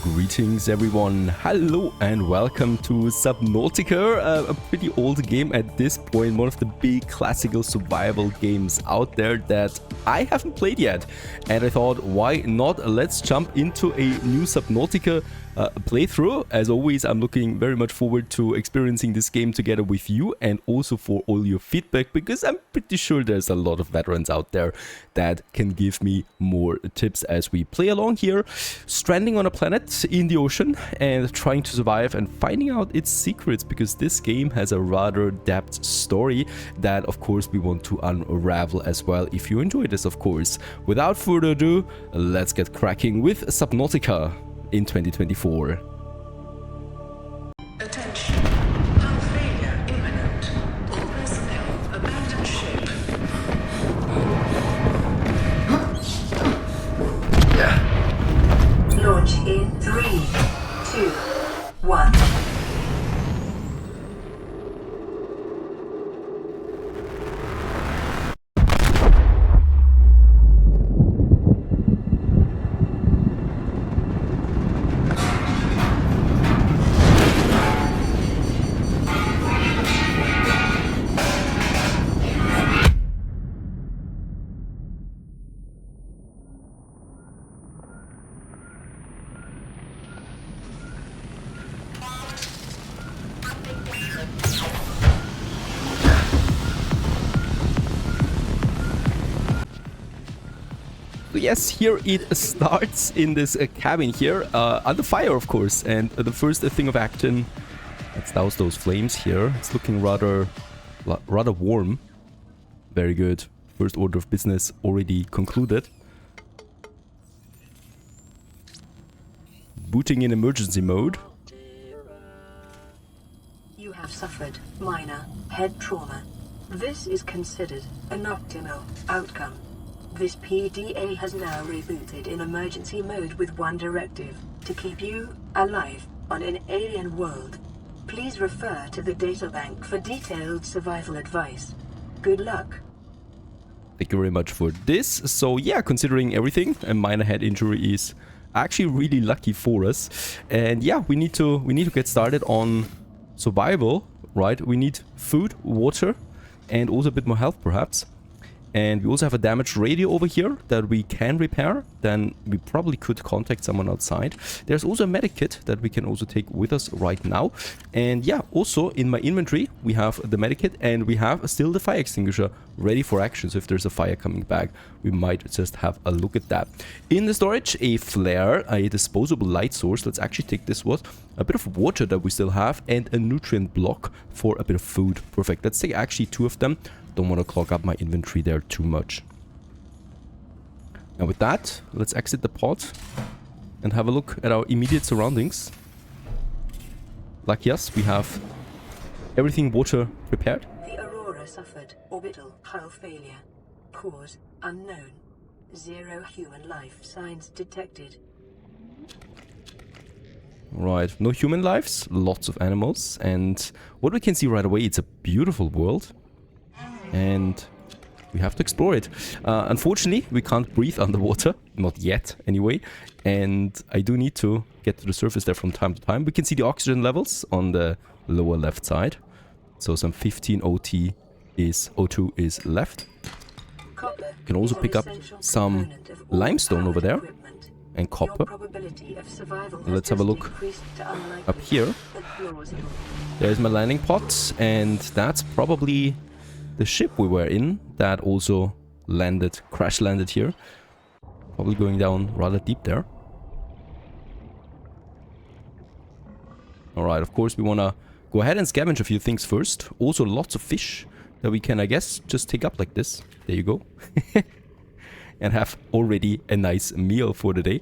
Greetings everyone, hello and welcome to Subnautica, a pretty old game at this point, one of the big classical survival games out there that I haven't played yet. And I thought, why not? Let's jump into a new Subnautica playthrough. As always, I'm looking very much forward to experiencing this game together with you and also for all your feedback, because I'm pretty sure there's a lot of veterans out there that can give me more tips as we play along here, stranding on a planet in the ocean and trying to survive and finding out its secrets, because this game has a rather depth story that of course we want to unravel as well if you enjoy this, of course. Without further ado, let's get cracking with Subnautica in 2024. Attention. Hull failure imminent. All personnel abandon ship. Launch in 3, 2, 1. Yes, here it starts in this cabin here, under fire of course, and the first thing of action, let's douse those flames here. It's looking rather warm. Very good. First order of business already concluded. Booting in emergency mode. You have suffered minor head trauma. This is considered an optimal outcome. This PDA has now rebooted in emergency mode with one directive: to keep you alive on an alien world. Please refer to the databank for detailed survival advice. Good luck. Thank you very much for this. So yeah, considering everything, a minor head injury is actually really lucky for us. And yeah, we need to get started on survival, right? We need food, water, and also a bit more health perhaps. And we also have a damaged radio over here that we can repair. Then we probably could contact someone outside. There's also a medic kit that we can also take with us right now. And yeah, also in my inventory, we have the medic kit and we have still the fire extinguisher ready for action. So if there's a fire coming back, we might just have a look at that. In the storage, a flare, a disposable light source. Let's actually take this one. A bit of water that we still have and a nutrient block for a bit of food. Perfect. Let's take actually 2 of them. Don't want to clog up my inventory there too much. And with that, let's exit the pod and have a look at our immediate surroundings. Lucky us, we have everything water prepared. The Aurora suffered orbital hull failure. Cause unknown. 0 human life signs detected. Right, no human lives, lots of animals, and what we can see right away, it's a beautiful world. And we have to explore it. Unfortunately, we can't breathe underwater. Not yet, anyway. And I do need to get to the surface there from time to time. We can see the oxygen levels on the lower left side. So some 15 O2 is left. You can also pick up some limestone over there. And copper. Let's have a look up here. There's my landing pod. And that's probably the ship we were in that also crash landed here. Probably going down rather deep there. Alright, of course we want to go ahead and scavenge a few things first. Also lots of fish that we can, I guess, just take up like this. There you go. And have already a nice meal for the day.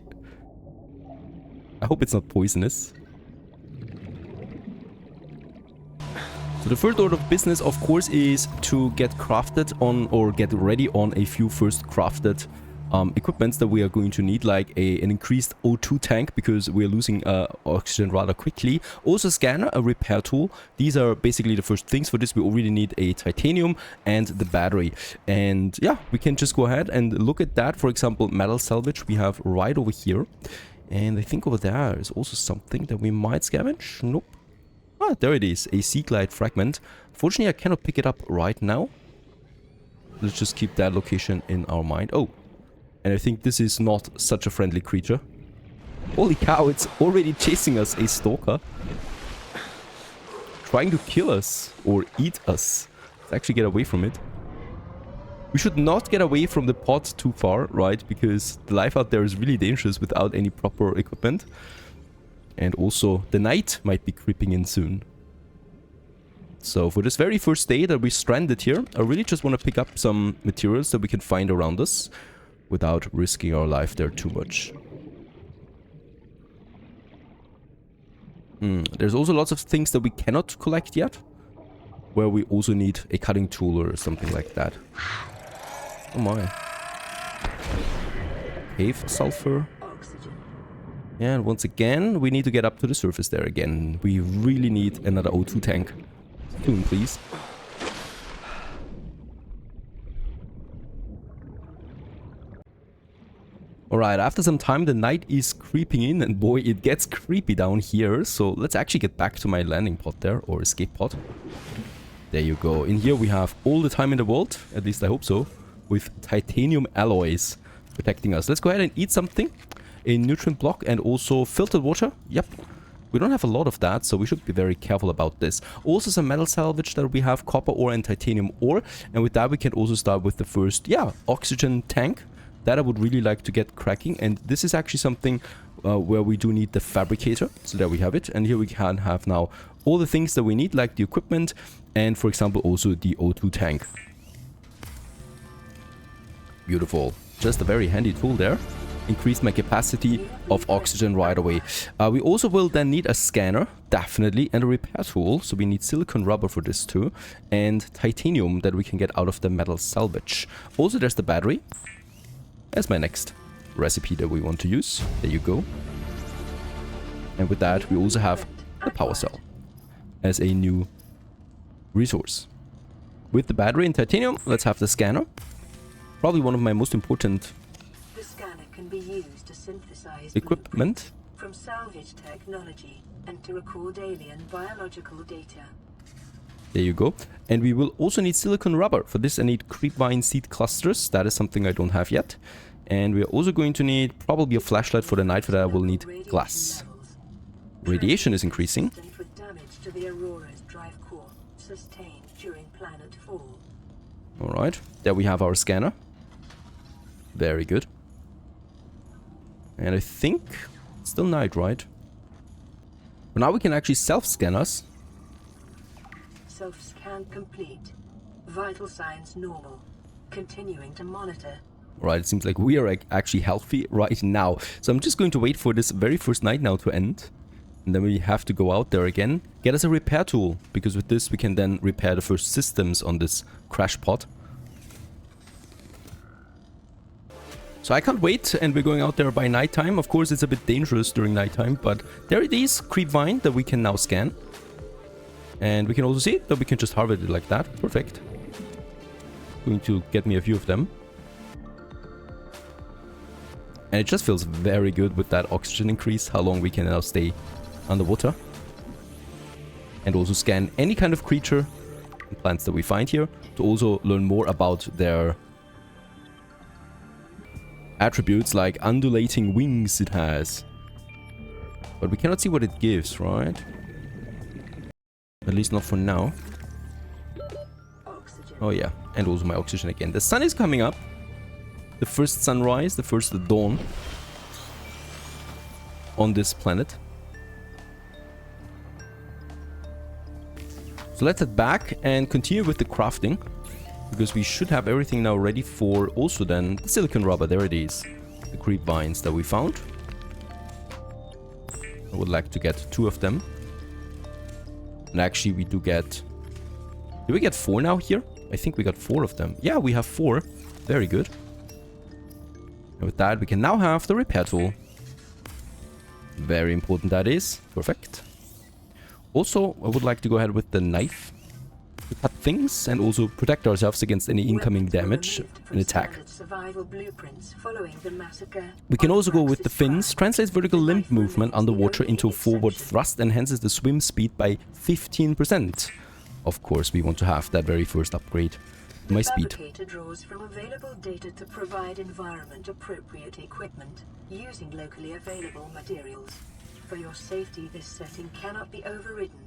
I hope it's not poisonous. So the first order of business, of course, is to get crafted on or get ready on a few first crafted equipments that we are going to need, like an increased O2 tank because we are losing oxygen rather quickly. Also a scanner, a repair tool. These are basically the first things. For this we already need a titanium and the battery. And yeah, we can just go ahead and look at that. For example, metal salvage we have right over here. And I think over there is also something that we might scavenge. Nope. Ah, there it is. A sea glide fragment. Fortunately, I cannot pick it up right now. Let's just keep that location in our mind. Oh. And I think this is not such a friendly creature. Holy cow, it's already chasing us, a stalker. Trying to kill us or eat us. Let's actually get away from it. We should not get away from the pod too far, right? Because the life out there is really dangerous without any proper equipment. And also, the night might be creeping in soon. So for this very first day that we're stranded here, I really just want to pick up some materials that we can find around us without risking our life there too much. There's also lots of things that we cannot collect yet, where we also need a cutting tool or something like that. Oh my. Cave sulfur. Yeah, and once again, we need to get up to the surface there again. We really need another O2 tank. Soon, please. Alright, after some time the night is creeping in, and boy, it gets creepy down here. So let's actually get back to my landing pod there, or escape pod. There you go. In here we have all the time in the world, at least I hope so, with titanium alloys protecting us. Let's go ahead and eat something. A nutrient block and also filtered water. Yep. We don't have a lot of that, so we should be very careful about this. Also some metal salvage that we have, copper ore and titanium ore. And with that we can also start with the first, oxygen tank. That I would really like to get cracking, and this is actually something where we do need the fabricator. So there we have it, and here we can have now all the things that we need, like the equipment and for example also the O2 tank. Beautiful. Just a very handy tool there. Increase my capacity of oxygen right away. We also will then need a scanner, definitely, and a repair tool. So we need silicon rubber for this too, and titanium that we can get out of the metal salvage. Also there's the battery. That's my next recipe that we want to use. There you go. And with that, we also have the power cell as a new resource. With the battery and titanium, let's have the scanner. Probably one of my most important The scanner can be used to synthesize equipment from salvage technology and to record alien biological data. There you go. And we will also need silicon rubber. For this I need creepvine seed clusters. That is something I don't have yet. And we are also going to need probably a flashlight for the night. For that I will need glass. Radiation is increasing. For damage to the Aurora's drive core sustained during planet fall. Alright. There we have our scanner. Very good. And I think it's still night, right? But now we can actually self-scan us. Self-scan complete. Vital signs normal. Continuing to monitor. Right, it seems like we are actually healthy right now. So I'm just going to wait for this very first night now to end. And then we have to go out there again. Get us a repair tool. Because with this we can then repair the first systems on this crash pod. So I can't wait, and we're going out there by nighttime. Of course it's a bit dangerous during nighttime, but there it is, creepvine that we can now scan. And we can also see that we can just harvest it like that. Perfect. Going to get me a few of them. And it just feels very good with that oxygen increase, how long we can now stay underwater. And also scan any kind of creature and plants that we find here, to also learn more about their attributes, like undulating wings it has. But we cannot see what it gives, right? At least not for now. Oxygen. Oh yeah, and also my oxygen again. The sun is coming up. The first sunrise, the first dawn on this planet. So let's head back and continue with the crafting, because we should have everything now ready for also then the silicon rubber. There it is, the creep vines that we found. I would like to get 2 of them. And actually we do get... Did we get 4 now here? I think we got 4 of them. Yeah, we have 4. Very good. And with that we can now have the repair tool. Very important that is. Perfect. Also, I would like to go ahead with the knife. to cut things and also protect ourselves against any incoming Weapons were damage removed from and attack. standard survival blueprints following the massacre We can on also go with the Praxis fins. Prime. Translates vertical The limb knife movement remains the underwater only into forward exception. thrust, enhances the swim speed by 15%. Of course, we want to have that very first upgrade. The My speed. fabricator draws from available data to provide environment-appropriate equipment using locally available materials. For your safety, this setting cannot be overridden.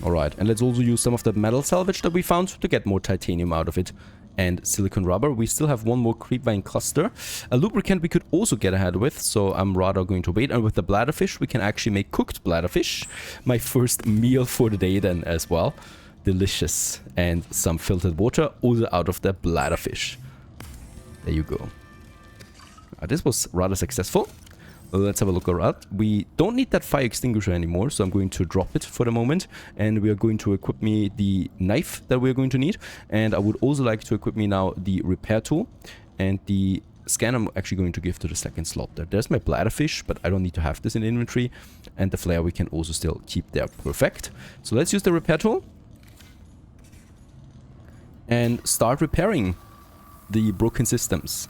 Alright, and let's also use some of the metal salvage that we found to get more titanium out of it. And silicon rubber. We still have one more creepvine cluster. A lubricant we could also get ahead with, so I'm rather going to wait. And with the bladderfish, we can actually make cooked bladderfish. My first meal for the day then as well. Delicious. And some filtered water also out of the bladderfish. There you go. This was rather successful. Let's have a look around. We don't need that fire extinguisher anymore, so I'm going to drop it for the moment. And we are going to equip me the knife that we're going to need. And I would also like to equip me now the repair tool. And the scan I'm actually going to give to the second slot there. There's my bladderfish, but I don't need to have this in inventory. And the flare we can also still keep there. Perfect. So let's use the repair tool. And start repairing the broken systems.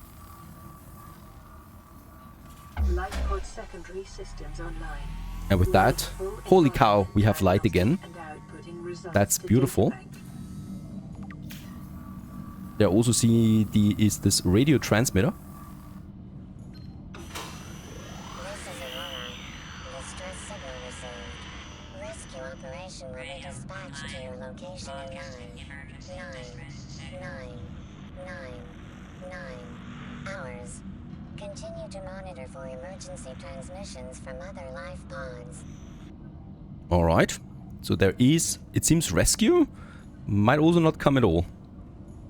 Light pod secondary systems online. And with that, holy cow, we have light again. That's beautiful. There also is this radio transmitter. This is Aurora. Distress signal received. Rescue operation will be dispatched to your location in 9 hours. Continue to monitor for emergency transmissions from other life pods. Alright. So there is, it seems, rescue. Might also not come at all.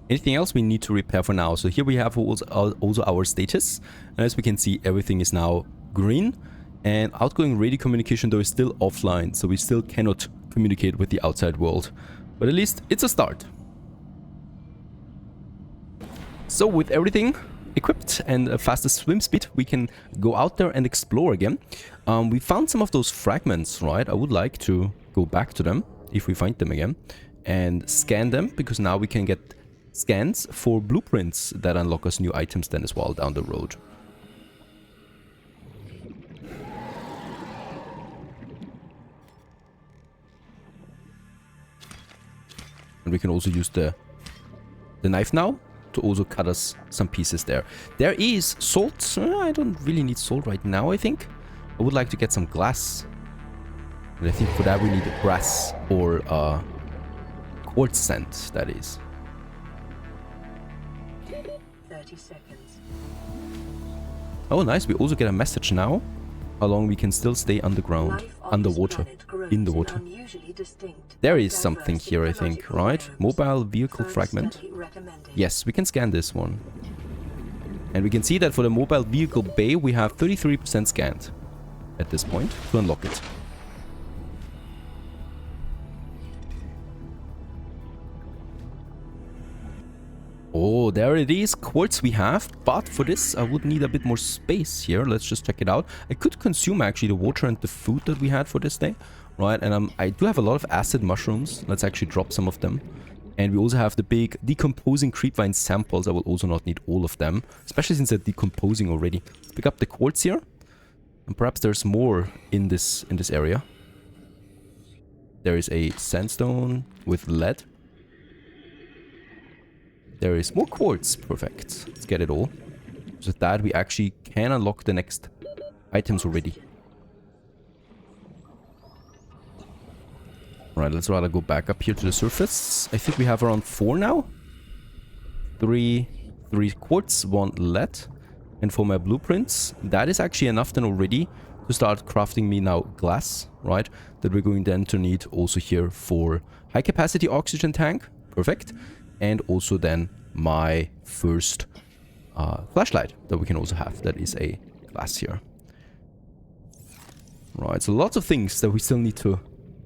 Anything else we need to repair for now? So here we have also our status. And as we can see, everything is now green. And outgoing radio communication, though, is still offline. So we still cannot communicate with the outside world. But at least it's a start. So with everything equipped and a faster swim speed, we can go out there and explore again. We found some of those fragments, right? I would like to go back to them if we find them again and scan them, because now we can get scans for blueprints that unlock us new items then as well down the road. And we can also use the knife now to also cut us some pieces there. There is salt. I don't really need salt right now, I think. I would like to get some glass. And I think for that we need brass or quartz sand, that is. 30 seconds. Oh, nice. We also get a message now. How long we can still stay underground, Life on underwater, this planet grows in the water. unusually distinct There and is something diverse here, I think, ecological right? biomes. Mobile vehicle First fragment. study recommended. Yes, we can scan this one. And we can see that for the mobile vehicle bay, we have 33% scanned at this point to unlock it. Oh, there it is. Quartz we have, but for this I would need a bit more space here. Let's just check it out. I could consume actually the water and the food that we had for this day, right? And I do have a lot of acid mushrooms. Let's actually drop some of them. And we also have the big decomposing creepvine samples. I will also not need all of them, especially since they're decomposing already. Let's pick up the quartz here, and perhaps there's more in this area. There is a sandstone with lead. There is more quartz. Perfect. Let's get it all. So with that, we actually can unlock the next items already. Right, let's rather go back up here to the surface. I think we have around 4 now. 3 quartz, 1 lead. And for my blueprints, that is actually enough then already to start crafting me now glass, right? That we're going then to need also here for high capacity oxygen tank. Perfect. And also then my first flashlight that we can also have. That is a glass here. Right, so lots of things that we still need to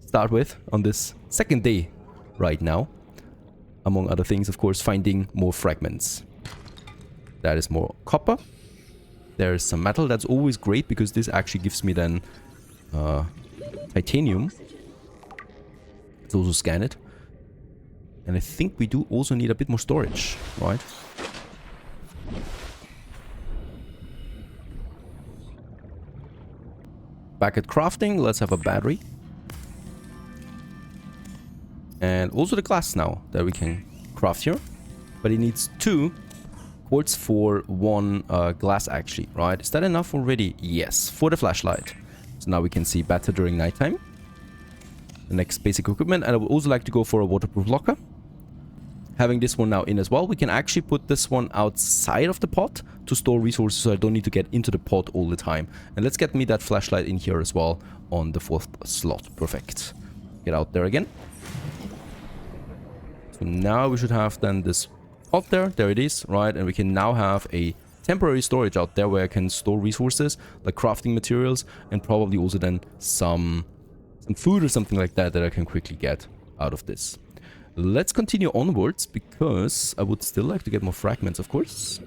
start with on this second day right now. Among other things, of course, finding more fragments. That is more copper. There is some metal. That's always great because this actually gives me then titanium. Let's also scan it. And I think we do also need a bit more storage, right? Back at crafting, let's have a battery. And also the glass now that we can craft here. But it needs 2 quartz for 1 glass actually, right? Is that enough already? Yes, for the flashlight. So now we can see better during nighttime. The next basic equipment. And I would also like to go for a waterproof locker. Having this one now in as well, we can actually put this one outside of the pot to store resources so I don't need to get into the pot all the time. And let's get me that flashlight in here as well on the 4th slot. Perfect. Get out there again. So now we should have then this pot there. There it is, right? And we can now have a temporary storage out there where I can store resources like crafting materials and probably also then some food or something like that that I can quickly get out of this. Let's continue onwards, because I would still like to get more fragments, of course.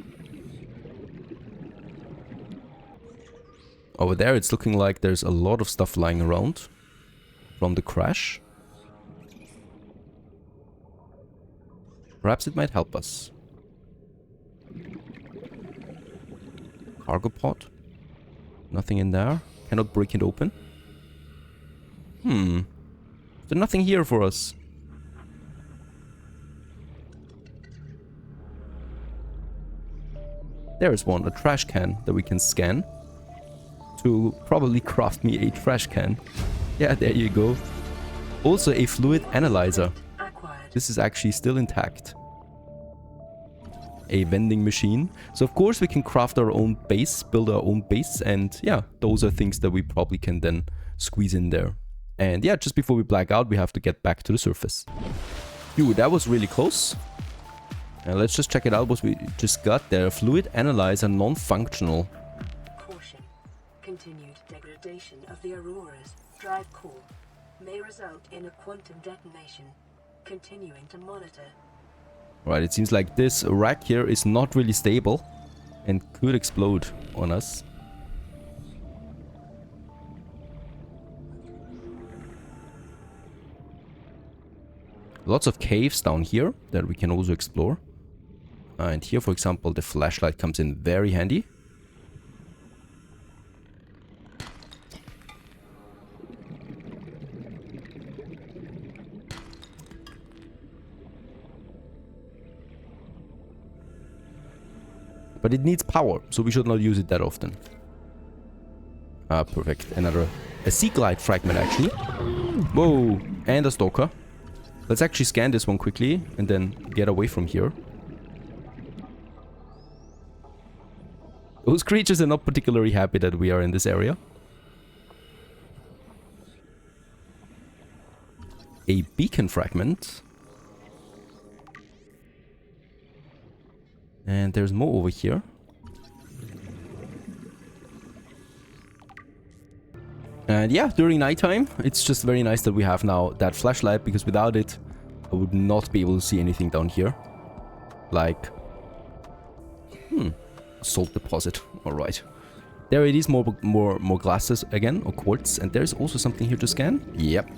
Over there, it's looking like there's a lot of stuff lying around from the crash. Perhaps it might help us. Cargo pod. Nothing in there. Cannot break it open. There's nothing here for us. There is one, a trash can that we can scan to probably craft me a trash can. Yeah, there you go. Also a fluid analyzer. This is actually still intact. A vending machine. So of course we can craft our own base, build our own base, and yeah, those are things that we probably can then squeeze in there. And yeah, just before we black out, we have to get back to the surface. Dude, that was really close. And let's just check it out what we just got there. Fluid analyzer non-functional. Caution. Continued degradation of the Aurora's drive core may result in a quantum detonation. Continuing to monitor. Right, it seems like this rack here is not really stable and could explode on us. Lots of caves down here that we can also explore. And here, for example, the flashlight comes in very handy. But it needs power, so we should not use it that often. Ah, perfect. A sea glide fragment, actually. Whoa, and a stalker. Let's actually scan this one quickly and then get away from here. Those creatures are not particularly happy that we are in this area. A beacon fragment. And there's more over here. And yeah, during nighttime, it's just very nice that we have now that flashlight, because without it, I would not be able to see anything down here. Like, salt deposit. All right, there it is. More glasses again, or quartz, and there's also something here to scan. Yep.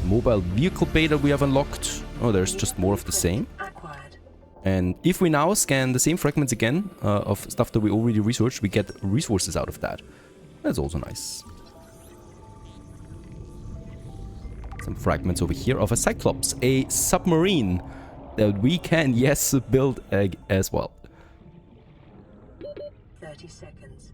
Mobile vehicle beta we have unlocked. Oh, there's just more of the same. And if we now scan the same fragments again of stuff that we already researched, we get resources out of that. That's also nice. Some fragments over here of a Cyclops, a submarine that we can, yes, build as well. 30 seconds.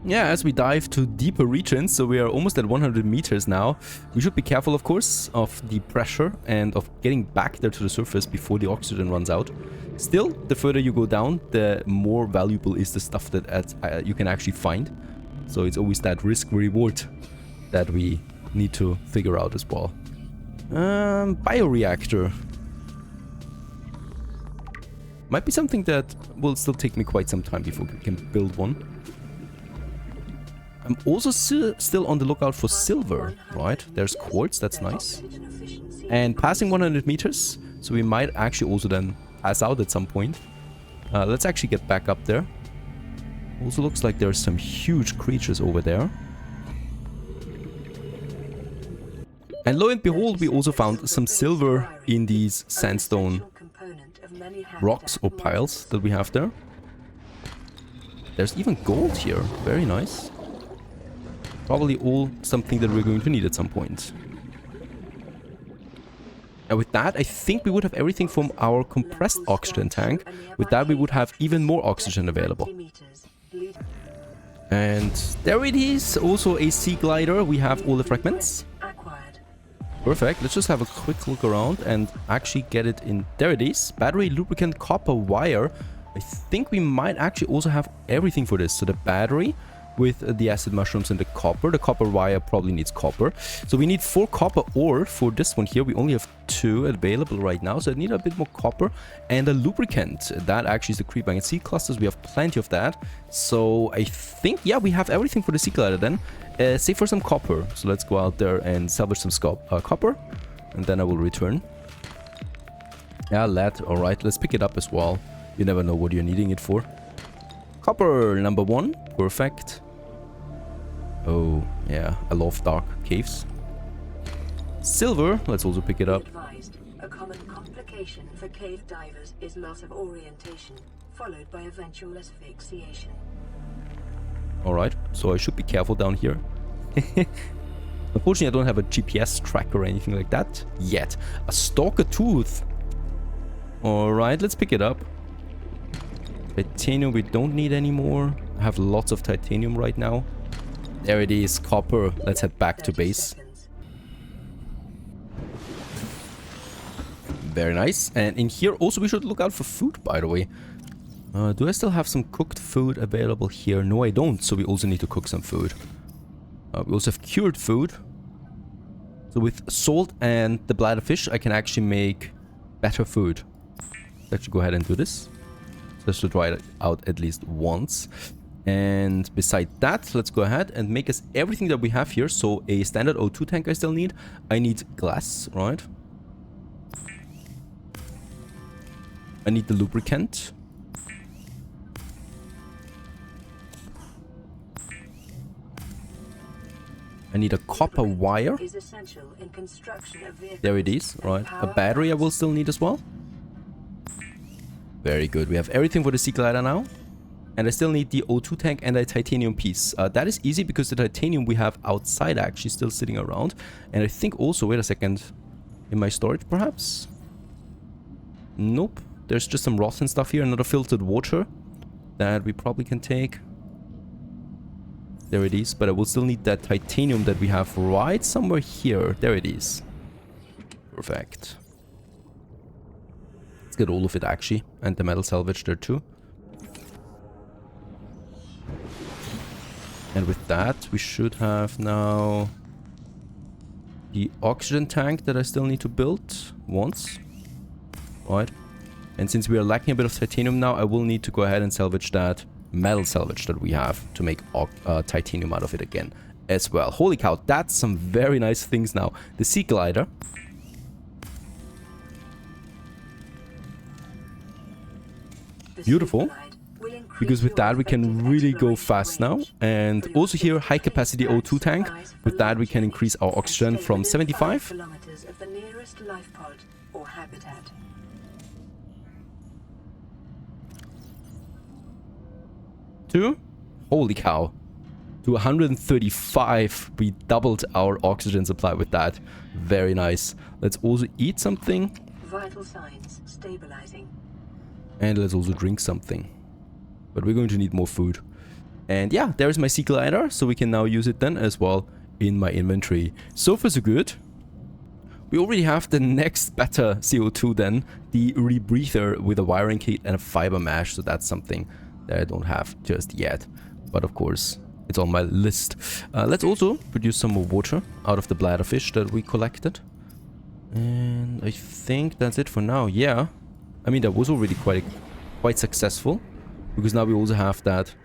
Yeah, as we dive to deeper regions, so we are almost at 100 meters now. We should be careful, of course, of the pressure and of getting back there to the surface before the oxygen runs out. Still, the further you go down, the more valuable is the stuff that you can actually find. So it's always that risk-reward that we need to figure out as well. Bioreactor. Might be something that will still take me quite some time before we can build one. I'm also still on the lookout for silver, right? There's quartz, that's nice. And passing 100 meters, so we might actually also then pass out at some point. Let's actually get back up there. Also looks like there's some huge creatures over there. And lo and behold, we also found some silver in these sandstone rocks or piles that we have there. There's even gold here. Very nice. Probably all something that we're going to need at some point. And with that, I think we would have everything from our compressed oxygen tank. With that, we would have even more oxygen available. And there it is. Also a sea glider. We have all the fragments. Perfect. Let's just have a quick look around and actually get it in. There it is. Battery, lubricant, copper wire. I think we might actually also have everything for this. So the battery with the acid mushrooms and the copper. The copper wire probably needs copper. So we need 4 copper ore for this one here. We only have 2 available right now. So I need a bit more copper and a lubricant. That actually is the creep and sea clusters. We have plenty of that. So I think, yeah, we have everything for the sea glider then. Save for some copper. So let's go out there and salvage some copper. And then I will return. Yeah, lead. All right, let's pick it up as well. You never know what you're needing it for. Copper, number 1. Perfect. Oh, yeah. I love dark caves. Silver. Let's also pick it up. A common complication for cave divers is loss of orientation, followed by eventual asphyxiation. Alright, so I should be careful down here. Unfortunately, I don't have a GPS tracker or anything like that yet. A stalker tooth. Alright, let's pick it up. Titanium we don't need anymore. I have lots of titanium right now. There it is, copper. Let's head back to base. Very nice. And in here also we should look out for food, by the way. Do I still have some cooked food available here? No, I don't. So we also need to cook some food. We also have cured food. So with salt and the bladder fish, I can actually make better food. Let's go ahead and do this. Just to try it out at least once. And beside that, let's go ahead and make us everything that we have here. So a standard O2 tank I still need. I need glass, right? I need the lubricant. I need a copper wire. There it is, right? A battery I will still need as well. Very good. We have everything for the sea glider now. And I still need the O2 tank and a titanium piece. That is easy because the titanium we have outside actually still sitting around. And I think also, wait a second, in my storage perhaps? Nope. There's just some rotten stuff here. Another filtered water that we probably can take. There it is. But I will still need that titanium that we have right somewhere here. There it is. Perfect. Let's get all of it actually. And the metal salvage there too. And with that, we should have now the oxygen tank that I still need to build once. Right. And since we are lacking a bit of titanium now, I will need to go ahead and salvage that metal salvage that we have to make titanium out of it again as well. Holy cow, that's some very nice things now. The sea glider. Beautiful. Because with that we can really go fast now. And also here, high capacity O2 tank. With that we can increase our oxygen from 75 to, holy cow, to 135. We doubled our oxygen supply with that. Very nice. Let's also eat something. Vital signs stabilizing. And let's also drink something. But we're going to need more food. And yeah, there's my sea glider. So we can now use it then as well in my inventory. So far so good. We already have the next better CO2 then. The rebreather with a wiring kit and a fiber mesh. So that's something that I don't have just yet. But of course, it's on my list. Let's also produce some more water out of the bladder fish that we collected. And I think that's it for now. Yeah. I mean, that was already quite successful. Because now we also have that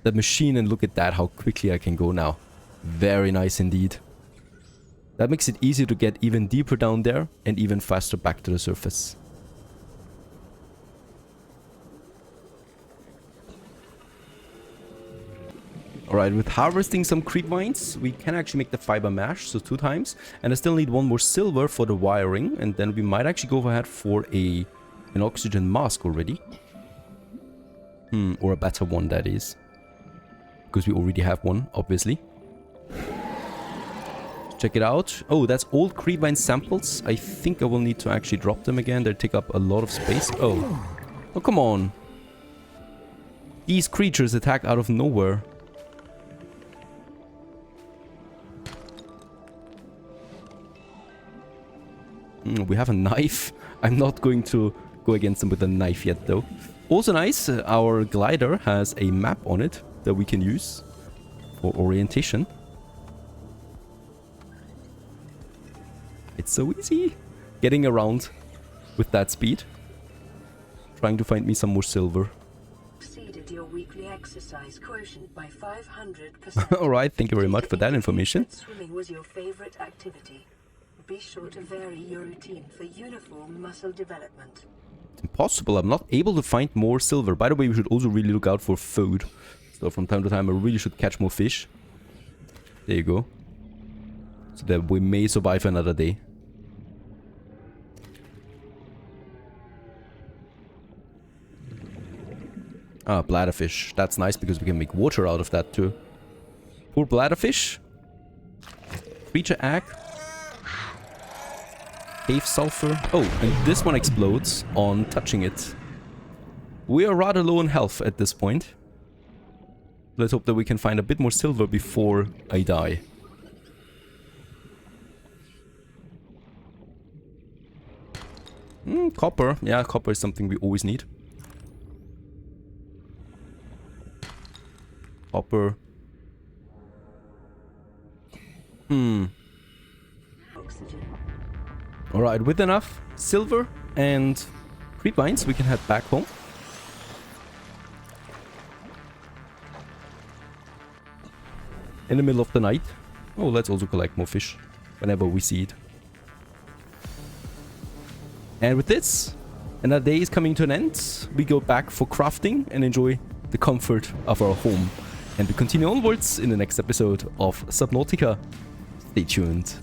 machine, and look at that, how quickly I can go now. Very nice indeed. That makes it easier to get even deeper down there and even faster back to the surface. Alright, with harvesting some creep vines, we can actually make the fiber mash, so 2 times. And I still need 1 more silver for the wiring, and then we might actually go ahead for an oxygen mask already. Or a better one, that is. Because we already have one, obviously. Check it out. Oh, that's old creep vine samples. I think I will need to actually drop them again. They take up a lot of space. Oh. Oh, come on. These creatures attack out of nowhere. We have a knife. I'm not going to go against them with a knife yet, though. Also nice, our glider has a map on it that we can use for orientation. It's so easy getting around with that speed. Trying to find me some more silver. Exceeded your weekly exercise quotient by 500%. Alright, thank you very much for that information. Swimming was your favorite activity. Be sure to vary your routine for uniform muscle development. It's impossible. I'm not able to find more silver. By the way, we should also really look out for food. So from time to time, I really should catch more fish. There you go. So that we may survive another day. Ah, bladderfish. That's nice because we can make water out of that too. Poor bladderfish. Creature egg. Cave sulfur. Oh, and this one explodes on touching it. We are rather low on health at this point. Let's hope that we can find a bit more silver before I die. Copper. Yeah, copper is something we always need. Copper. Oxygen. Alright, with enough silver and creep vines, we can head back home. In the middle of the night. Oh, let's also collect more fish whenever we see it. And with this, another day is coming to an end. We go back for crafting and enjoy the comfort of our home. And we continue onwards in the next episode of Subnautica. Stay tuned.